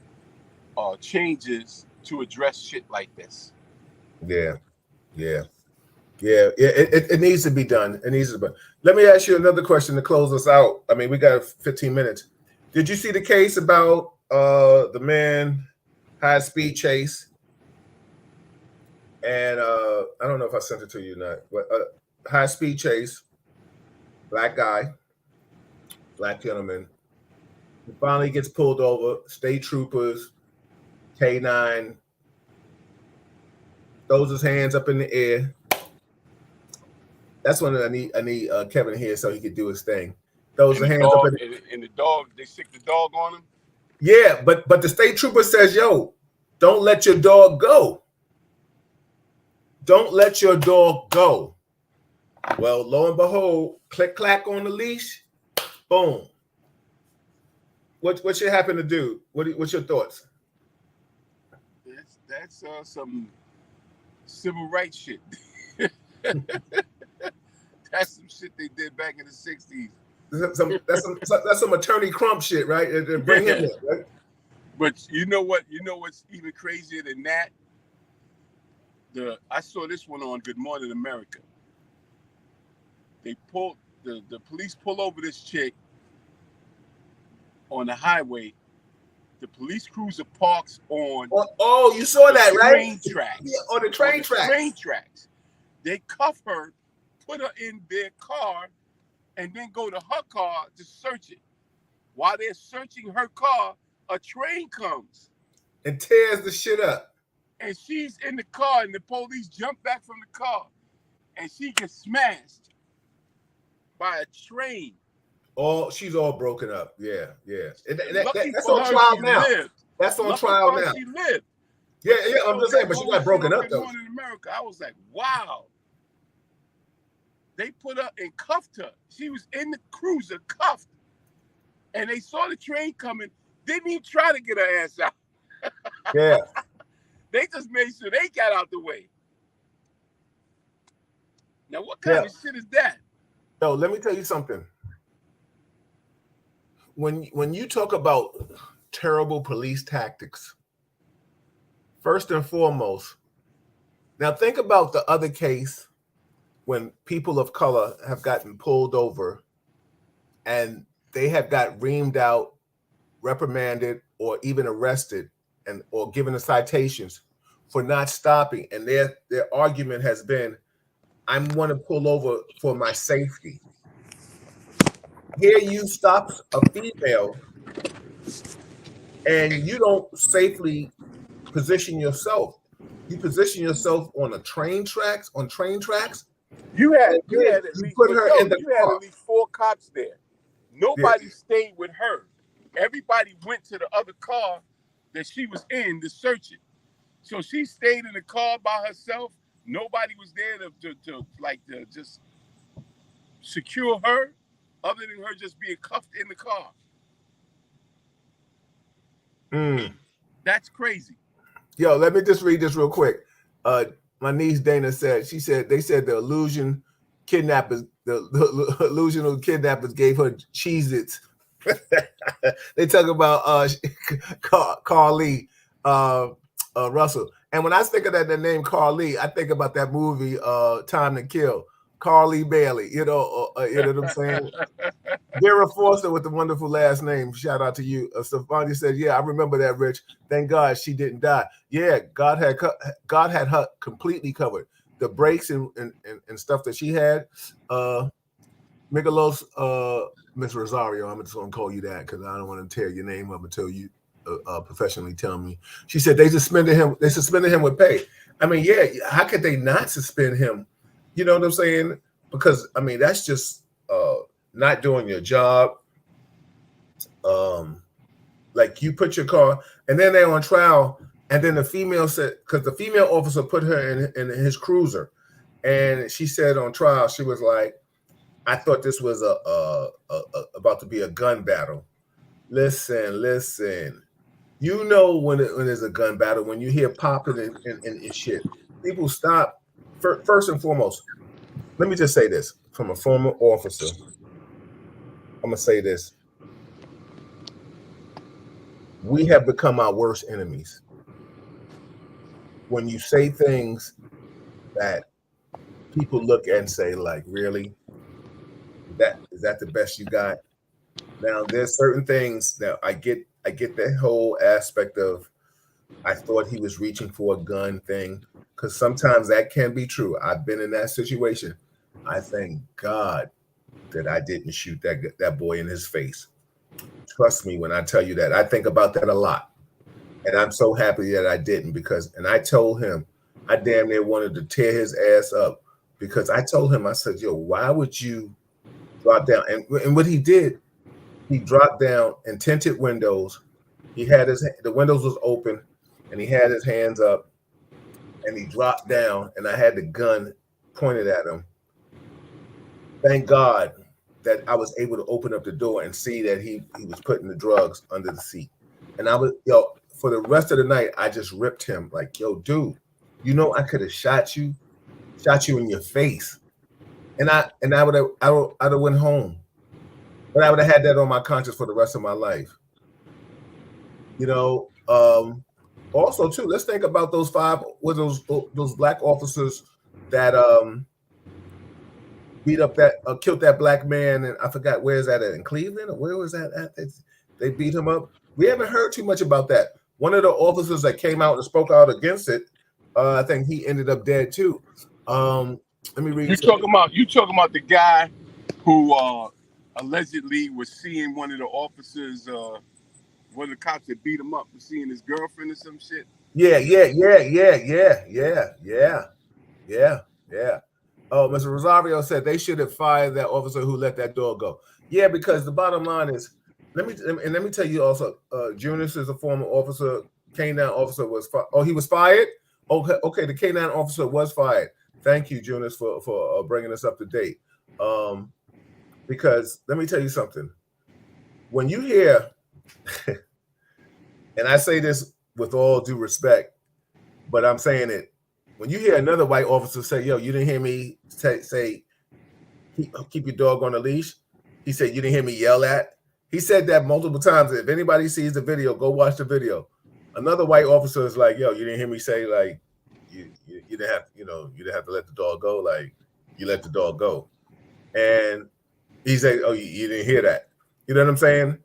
changes to address shit like this. Yeah, yeah. Yeah, it needs to be done. It needs to be. Let me ask you another question to close us out. I mean, we got 15 minutes. Did you see the case about the man high speed chase? And I don't know if I sent it to you or not, but high speed chase, black guy, black gentleman. He finally gets pulled over. State troopers, K9, throws his hands up in the air. That's when I need Kevin here so he could do his thing. Throws And his the hands up dog in. and the dog, they sick the dog on him. Yeah, but the state trooper says, "Yo, don't let your dog go. Don't let your dog go." Well, lo and behold, click clack on the leash, boom. What should happen to do? What's your thoughts? That's some civil rights shit. That's some shit they did back in the '60s. That's some attorney Crump shit, right? Bring him in, right? But you know what? You know what's even crazier than that? I saw this one on Good Morning America. They pulled the police pull over this chick on the highway. The police cruiser parks on. Oh, you saw that, right? Train tracks. Yeah, on the train tracks. Train tracks. They cuff her, put her in their car, and then go to her car to search it. While they're searching her car, a train comes and tears the shit up. And she's in the car, and the police jump back from the car, and she gets smashed by a train. She's all broken up. Yeah. That's on trial now. Lived. That's on trial now. She lived. Yeah. I'm just saying, but she got broken up though. In America, I was like, wow. They put her and cuffed her. She was in the cruiser, cuffed, and they saw the train coming. Didn't even try to get her ass out. Yeah. They just made sure they got out the way. Now, what kind of shit is that? Yo, let me tell you something. When you talk about terrible police tactics, first and foremost, now think about the other case when people of color have gotten pulled over and they have got reamed out, reprimanded, or even arrested or given the citations for not stopping. And their argument has been, I want to pull over for my safety. Here you stop a female and you don't safely position yourself. You position yourself on train tracks. You had at least put her in the car. Had at least 4 cops there. Nobody stayed with her. Everybody went to the other car that she was in to search it. So she stayed in the car by herself. Nobody was there to just secure her, other than her just being cuffed in the car. That's crazy. Yo, let me just read this real quick. My niece Dana said, they said the illusional kidnappers gave her Cheez-Its. They talk about Carly Russell. And when I think of that name Carly, I think about that movie Time to Kill. Carly Bailey, you know what I'm saying? Vera Foster with the wonderful last name. Shout out to you. Stefani said, yeah, I remember that, Rich. Thank God she didn't die. Yeah, God had her completely covered. The breaks and stuff that she had. Michelos, Miss Rosario, I'm just going to call you that because I don't want to tear your name up until you professionally tell me. She said they suspended him with pay. I mean, yeah, how could they not suspend him? You know what I'm saying? Because, I mean, that's just not doing your job. Like you put your car, and then they're on trial, And then the female said, because the female officer put her in his cruiser, and she said on trial, she was like, I thought this was about to be a gun battle. Listen. You know when there's a gun battle, when you hear popping and shit, people stop. First and foremost, let me just say this from a former officer. I'm gonna say this: we have become our worst enemies. When you say things that people look and say, like, really, is that the best you got? Now, there's certain things that I get that whole aspect of I thought he was reaching for a gun thing, because sometimes that can be true. I've been in that situation. I thank God that I didn't shoot that boy in his face. Trust me when I tell you that. I think about that a lot. And I'm so happy that I didn't, and I told him I damn near wanted to tear his ass up, because I told him, I said, yo, why would you drop down? And what he did, he dropped down in tinted windows. He had the windows was open, and he had his hands up, and he dropped down, and I had the gun pointed at him. Thank God that I was able to open up the door and see that he was putting the drugs under the seat. And I was, for the rest of the night, I just ripped him like, yo, dude, I could have shot you in your face. And I would have went home. But I would have had that on my conscience for the rest of my life. Also too, let's think about those those black officers that killed that black man, and I forgot, where is that at, in Cleveland, or where was that at? They beat him up. We haven't heard too much about that. One of the officers that came out and spoke out against it, I think he ended up dead too. Let me read. You talking about the guy who allegedly was seeing one of the officers, one of the cops that beat him up, was seeing his girlfriend or some shit? Yeah. Oh, Mr. Rosario said they should have fired that officer who let that dog go. Yeah, because the bottom line is, let me tell you also, Junis is a former officer. K9 officer was he was fired. Okay, the K9 officer was fired. Thank you, Junis, for bringing us up to date. Because let me tell you something. When you hear, and I say this with all due respect, but I'm saying it, when you hear another white officer say, yo, you didn't hear me say keep your dog on a leash. He said, you didn't hear me yell at. He said that multiple times. If anybody sees the video, go watch the video. Another white officer is like, yo, you didn't hear me say, like, you didn't have, you didn't have to let the dog go. Like, you let the dog go. And he said, oh, you didn't hear that. You know what I'm saying?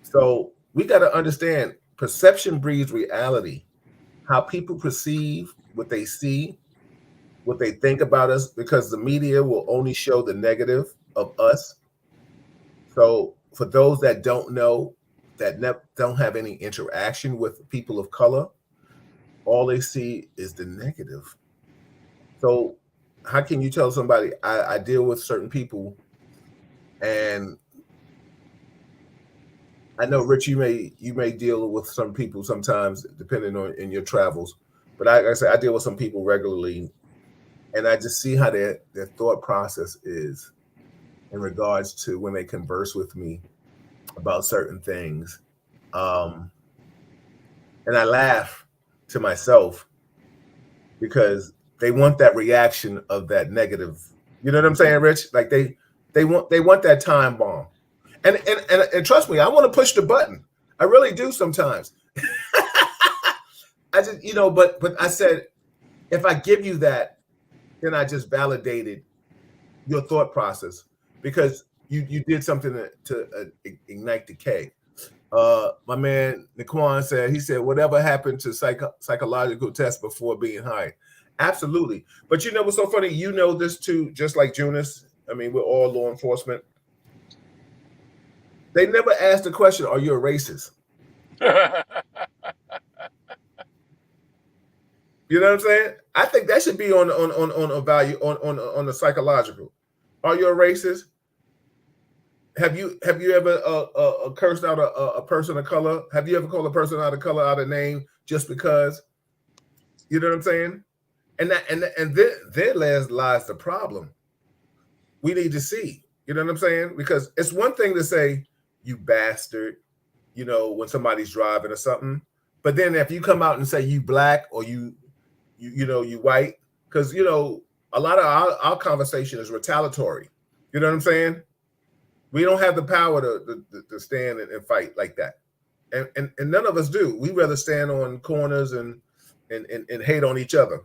So we got to understand, perception breeds reality. How people perceive what they see, what they think about us, because the media will only show the negative of us. So for those that don't know, that don't have any interaction with people of color, all they see is the negative. So how can you tell somebody, I deal with certain people, and I know, Rich, you may deal with some people sometimes, depending on in your travels. But like I said, I deal with some people regularly, and I just see how their thought process is in regards to when they converse with me about certain things. And I laugh to myself, because they want that reaction of that negative. You know what I'm saying, Rich? Like they want that time bomb. And trust me, I want to push the button. I really do sometimes. I just, but I said, if I give you that, then I just validated your thought process, because you did something to ignite decay. My man Naquan said, whatever happened to psychological tests before being hired? Absolutely. But what's so funny? You know this too, just like Junis. I mean, we're all law enforcement. They never asked the question, are you a racist? You know what I'm saying? I think that should be on a value on the psychological. Are you a racist? Have you ever cursed out a person of color? Have you ever called a person out of color out of name just because, you know what I'm saying? And there lies the problem. We need to see, you know what I'm saying? Because it's one thing to say, you bastard, you know, when somebody's driving or something. But then if you come out and say you black or you white, because you know, a lot of our conversation is retaliatory. You know what I'm saying? We don't have the power to stand and fight like that. And none of us do. We rather stand on corners and hate on each other.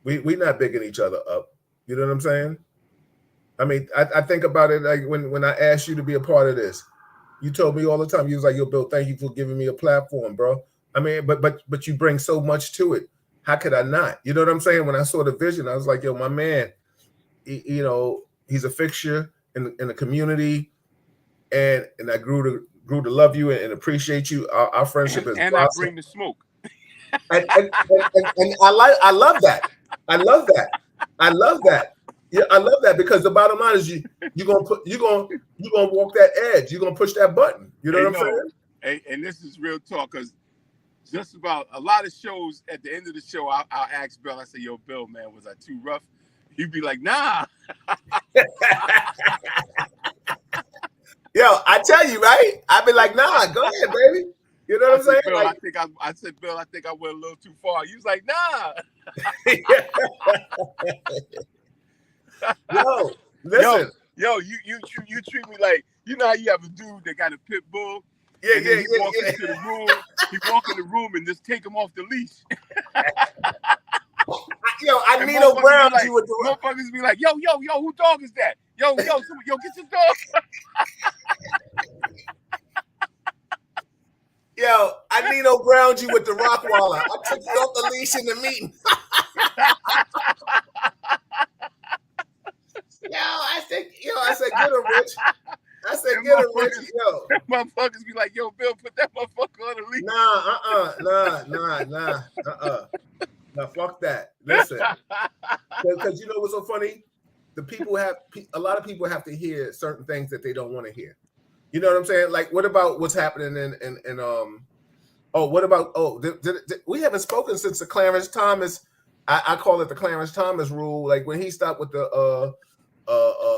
We not bigging each other up. You know what I'm saying? I mean, I think about it like when I asked you to be a part of this, you told me all the time. You was like, "Yo, Bill, thank you for giving me a platform, bro." I mean, but you bring so much to it. How could I not? You know what I'm saying? When I saw the vision, I was like, "Yo, my man, you know, he's a fixture in the community, and I grew to love you and appreciate you. Our friendship is and I bring the smoke, and I love that. I love that. I love that. Yeah, I love that because the bottom line is you're gonna walk that edge. You're gonna push that button. You know what I'm saying? And this is real talk because just about a lot of shows at the end of the show, I'll ask Bill. I say, "Yo, Bill, man, was I too rough?" He'd be like, "Nah." Yo, I tell you, right? I'd be like, "Nah, go ahead, baby." You know what I'm saying? Bill, like, I said, Bill, I think I went a little too far. He was like, "Nah." Yo, listen. Yo, you treat me like, you know how you have a dude that got a pit bull. Yeah, and then he walks into the room. He walk in the room and just take him off the leash. Yo, I need a brown like, you with the motherfuckers be like, yo, who dog is that? Yo, get your dog. Yo, I need no ground you with the Rockwaller. I took you off the leash in the meeting. I said, get him, Rich. I said, get him, Rich. Yo, motherfuckers be like, yo, Bill, put that motherfucker on the leash. Nah, fuck that. Listen, because you know what's so funny? A lot of people have to hear certain things that they don't want to hear. You know what I'm saying? Like, what about what's happening we haven't spoken since the Clarence Thomas. I call it the Clarence Thomas rule. Like when he stopped with the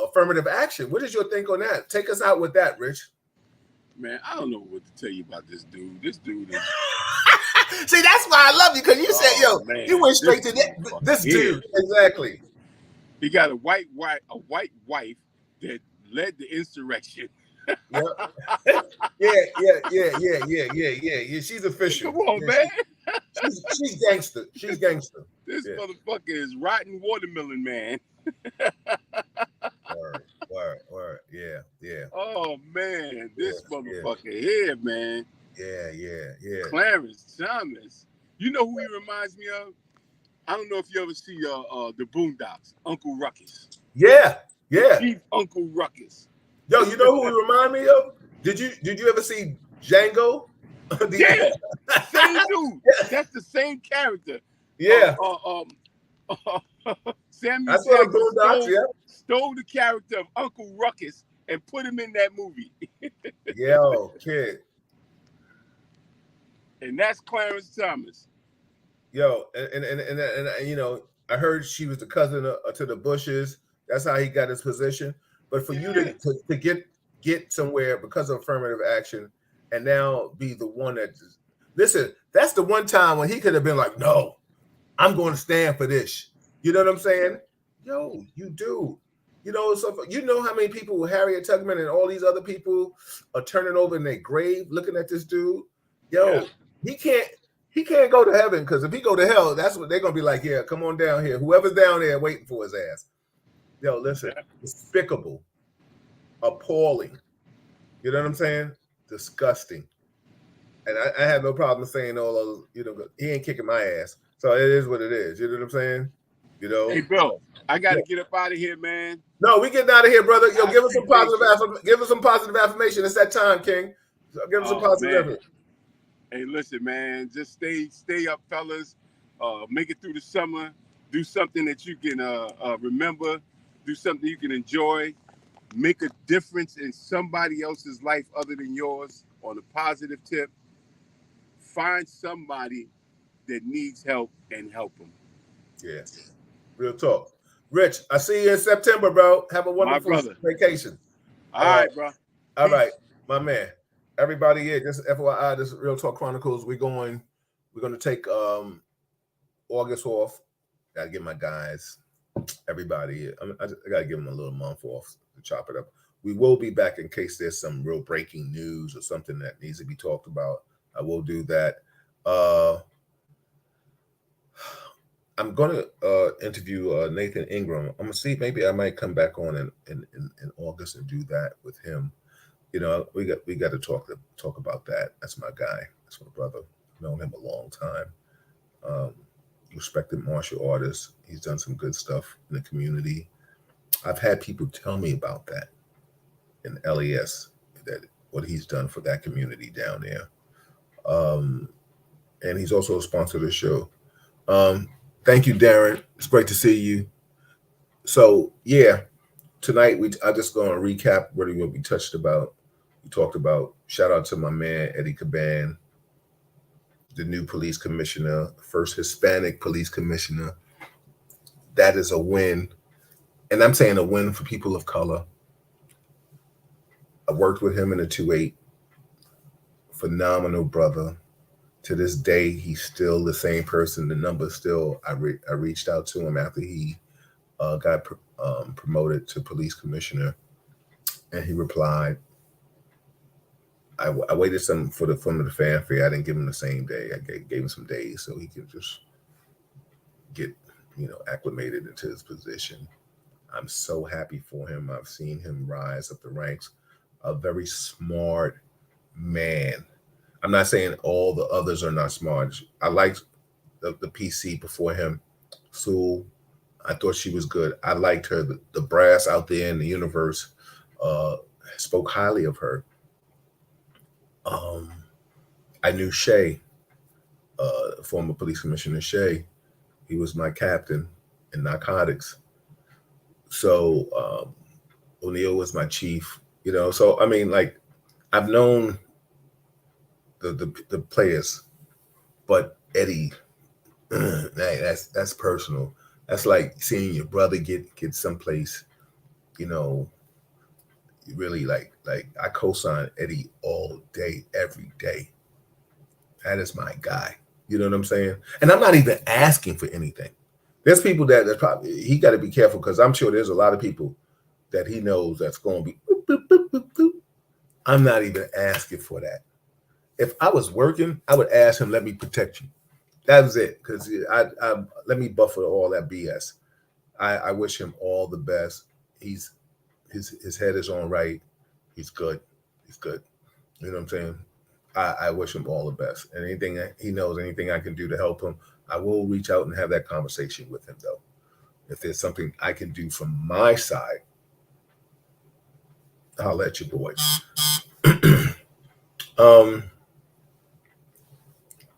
affirmative action. What is your think on that? Take us out with that, Rich. Man, I don't know what to tell you about this dude. This dude is. See, that's why I love you because you said, "Yo, man, you went straight to this dude." Exactly. He got a white wife that led the insurrection. Yeah. She's official. Come on, man. She's gangster. She's gangster. This motherfucker is rotten watermelon, man. Word. Yeah. Oh man, this motherfucker here, man. Yeah. Clarence Thomas. You know who he reminds me of? I don't know if you ever see the Boondocks, Uncle Ruckus. Yeah. Chief Uncle Ruckus. Yo, you know who he remind me of? Did you ever see Django? Yeah, same dude. That's the same character. Yeah. Samuel stole the character of Uncle Ruckus and put him in that movie. Yo, kid. And that's Clarence Thomas. Yo, and you know, I heard she was the cousin to the Bushes. That's how he got his position. But for you to get somewhere because of affirmative action and now be the one that listen, that's the one time when he could have been like, "No, I'm going to stand for this." You know what I'm saying? Yo, you do. You know, so you know how many people with Harriet Tubman and all these other people are turning over in their grave looking at this dude. Yo, he can't go to heaven because if he go to hell, that's what they're gonna be like. Yeah, come on down here. Whoever's down there waiting for his ass. Yo, listen, despicable, appalling. You know what I'm saying? Disgusting. And I have no problem saying all those. You know, he ain't kicking my ass, so it is what it is. You know what I'm saying? You know. Hey, Bill, I got to get up out of here, man. No, we getting out of here, brother. Yo, give us some positive affirmation. It's that time, King. So give us some positive affirmation. Hey, listen, man. Just stay up, fellas. Make it through the summer. Do something that you can remember. Do something you can enjoy. Make a difference in somebody else's life other than yours on a positive tip. Find somebody that needs help and help them. Yeah. Real talk. Rich, I see you in September, bro. Have a My wonderful brother. vacation. All Uh, right, bro. all right, Peace. my man. Everybody here, just FYI, this is Real Talk Chronicles. We're gonna take August off. Gotta give my guys, everybody. I gotta give them a little month off to chop it up. We will be back in case there's some real breaking news or something that needs to be talked about. I will do that. I'm gonna interview Nathan Ingram. I'm gonna see, maybe I might come back on in August and do that with him. You know, we got to talk about that. That's my guy. That's my brother. I've known him a long time. Um, Respected martial artist. He's done some good stuff in the community. I've had people tell me about that in LES, that what he's done for that community down there. Um, and he's also a sponsor of the show. Um, Thank you, Darren. It's great to see you. So yeah, tonight I just going to recap really what we touched about. We talked about, shout out to my man Eddie Caban, the new police commissioner, first Hispanic police commissioner. That is a win, and I'm saying a win for people of color. I worked with him in the 2-8. Phenomenal brother. To this day, he's still the same person. The number still. I reached out to him after he got promoted to police commissioner, and he replied. I waited some for the fanfare. I didn't give him the same day. I gave him some days so he could just get acclimated into his position. I'm so happy for him. I've seen him rise up the ranks. A very smart man. I'm not saying all the others are not smart. I liked the PC before him, Sue. I thought she was good. I liked her. The brass out there in the universe spoke highly of her. Um, I knew Shay, former police commissioner Shay. He was my captain in narcotics. So O'Neill was my chief. So I mean, like, I've known the players, but Eddie, hey, that's personal. That's like seeing your brother get someplace. You know, really like I co-sign Eddie all day, every day. That is my guy. You know what I'm saying? And I'm not even asking for anything. There's people that's probably, he got to be careful, because I'm sure there's a lot of people that he knows that's going to be. Boop, boop, boop, boop, boop. I'm not even asking for that. If I was working, I would ask him, let me protect you. That was it. Because I let me buffer all that BS. I wish him all the best. His head is on right. He's good. He's good. You know what I'm saying? I wish him all the best. And anything he knows, anything I can do to help him, I will reach out and have that conversation with him, though. If there's something I can do from my side, I'll let you boys.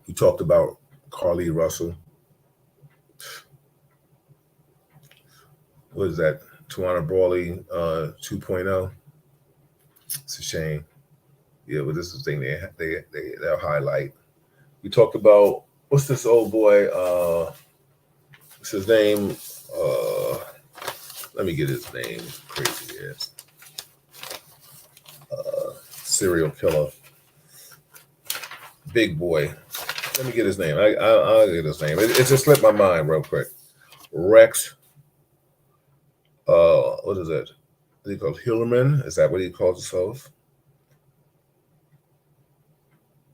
We talked about Carly Russell. What is that? Tawana Brawley 2.0. It's a shame. Yeah, but this is the thing they'll highlight. We talked about, what's this old boy? What's his name? Let me get his name. Crazy ass. Serial killer. Big boy. Let me get his name. I'll get his name. It just slipped my mind real quick. Rex. What is it? What he called Hillerman? Is that what he calls himself?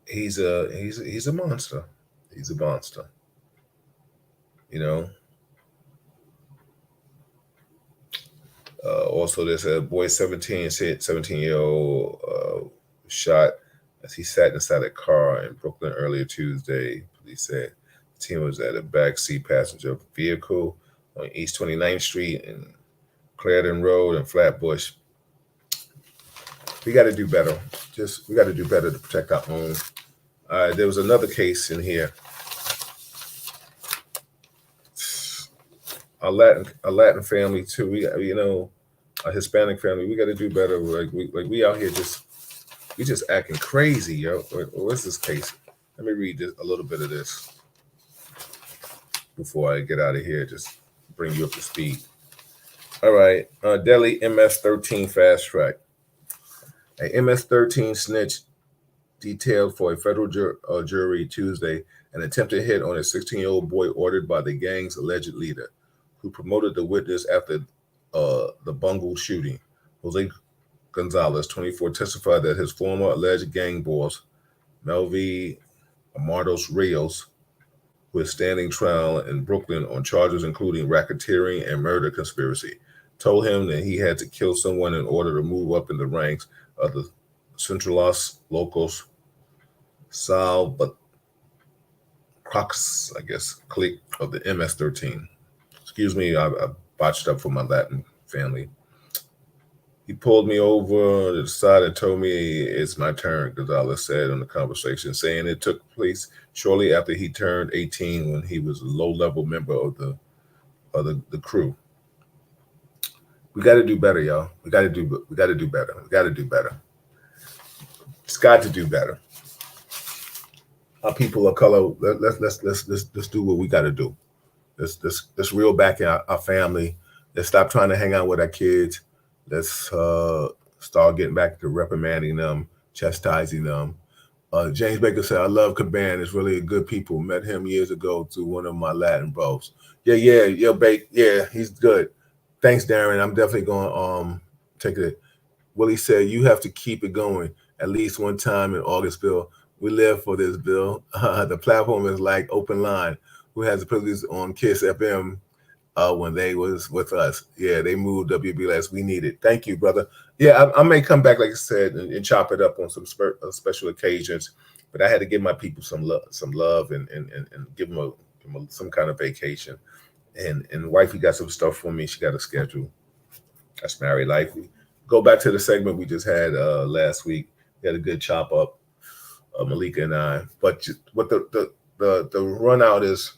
He's a monster. He's a monster. You know. Also, there's a boy 17-year-old shot as he sat inside a car in Brooklyn earlier Tuesday. Police said the team was at a backseat passenger vehicle on East 29th Street and Clarendon Road and Flatbush. We got to do better. We got to do better to protect our own. There was another case in here. A Latin family too. We a Hispanic family. We got to do better. We out here we just acting crazy, yo. What's this case? Let me read a little bit of this. before I get out of here. Just bring you up to speed. All right. Delhi MS-13 fast track. A MS-13 snitch detailed for a federal jury Tuesday an attempted hit on a 16-year-old boy ordered by the gang's alleged leader, who promoted the witness after the bungled shooting. Jose Gonzalez, 24, testified that his former alleged gang boss, Melvi Amardos Rios, who is standing trial in Brooklyn on charges including racketeering and murder conspiracy, told him that he had to kill someone in order to move up in the ranks of the Centralos Locos Sal Crocs, I guess, clique of the MS-13. Excuse me, I botched up for my Latin family. He pulled me over to the side and told me it's my turn, Gonzalez said in the conversation, saying it took place shortly after he turned 18 when he was a low-level member of the crew. We got to do better, y'all. We got to do better. We got to do better. It's got to do better. Our people of color, let's do what we got to do. Let's reel back in our family. Let's stop trying to hang out with our kids. Let's start getting back to reprimanding them, chastising them. James Baker said, I love Caban. It's really a good people. Met him years ago through one of my Latin bros. Yeah, Bake. Yeah, he's good. Thanks, Darren. I'm definitely going to take it. Willie said, you have to keep it going at least one time in Augustville. We live for this, Bill. The platform is like open line. Who has the privilege on KISS FM when they was with us? Yeah, they moved WBLS. We need it. Thank you, brother. Yeah, I may come back, like I said, and chop it up on some special occasions. But I had to give my people some love, and give them some kind of vacation. And wifey got some stuff for me. She got a schedule. That's married life. We go back to the segment we just had last week. We had a good chop up. Malika and I, but what the run out is,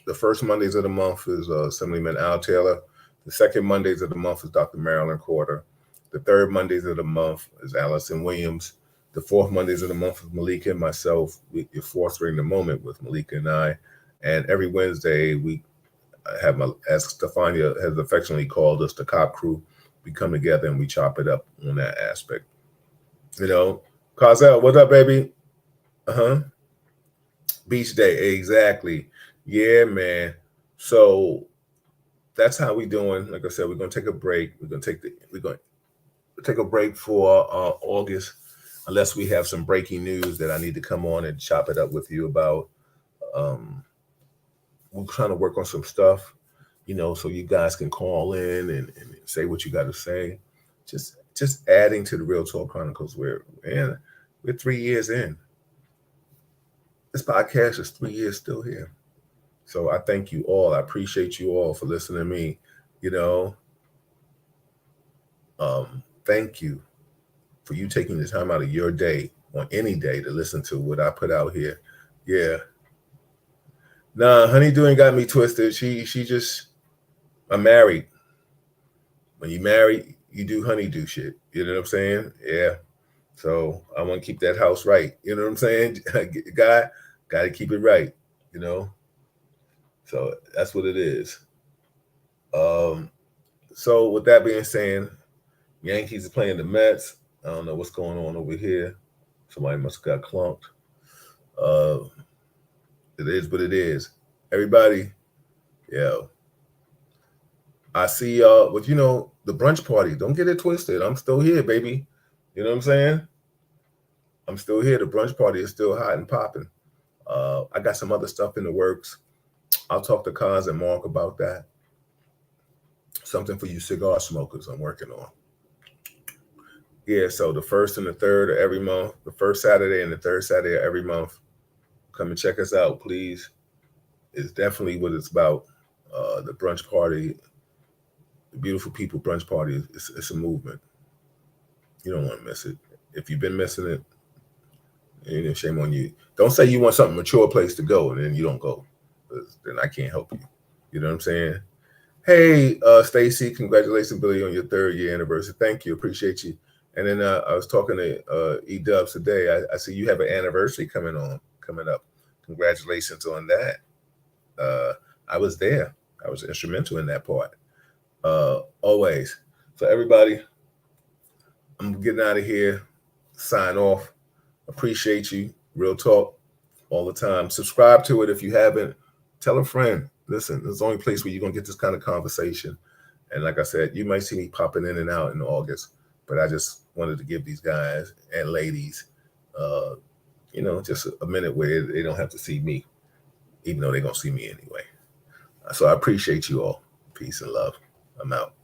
the first Mondays of the month is Assemblyman Al Taylor. The second Mondays of the month is Dr. Marilyn Corder. The third Mondays of the month is Allison Williams. The fourth Mondays of the month is Malika and myself. We're fostering the moment with Malika and I. And every Wednesday we have, as Stefania has affectionately called us, the Cop Crew. We come together and we chop it up on that aspect. You know, Cosell, what's up, baby? Beach day, exactly. Yeah, man. So that's how we doing. Like I said, we're gonna take a break. We're gonna take a break for August, unless we have some breaking news that I need to come on and chop it up with you about. We're trying to work on some stuff, so you guys can call in and say what you got to say. Just adding to the Real Talk Chronicles. We're 3 years in. This podcast is 3 years still here. So I thank you all. I appreciate you all for listening to me. Thank you for you taking the time out of your day, on any day, to listen to what I put out here. Yeah. Nah, Honeydew ain't got me twisted. I'm married. When you married, you do honeydew shit. You know what I'm saying? Yeah. So I want to keep that house right. You know what I'm saying? Got to keep it right, So that's what it is. So with that being said, Yankees are playing the Mets. I don't know what's going on over here. Somebody must have got clunked. It is what it is. Everybody, I see y'all. But the brunch party, don't get it twisted. I'm still here, baby. You know what I'm saying? I'm still here. The brunch party is still hot and popping. I got some other stuff in the works. I'll talk to Kaz and Mark about that. Something for you cigar smokers I'm working on. Yeah, so the first and the third of every month, the first Saturday and the third Saturday of every month, come and check us out, please. It's definitely what it's about. The brunch party, the Beautiful People brunch party, it's a movement. You don't want to miss it. If you've been missing it, shame on you. Don't say you want something mature place to go and then you don't go. Then I can't help you. You know what I'm saying? Hey, Stacy, congratulations, Billy, on your 3rd year anniversary. Thank you. Appreciate you. And then I was talking to E-Dubs today. I see you have an anniversary coming up. Congratulations on that. I was there. I was instrumental in that part. Always. So everybody, I'm getting out of here. Sign off. Appreciate you. Real talk all the time. Subscribe to it if you haven't. Tell a friend. Listen, it's the only place where you're gonna get this kind of conversation. And like I said, you might see me popping in and out in August, but I just wanted to give these guys and ladies, uh, just a minute where they don't have to see me, even though they're gonna see me anyway. So I appreciate you all. Peace and love. I'm out.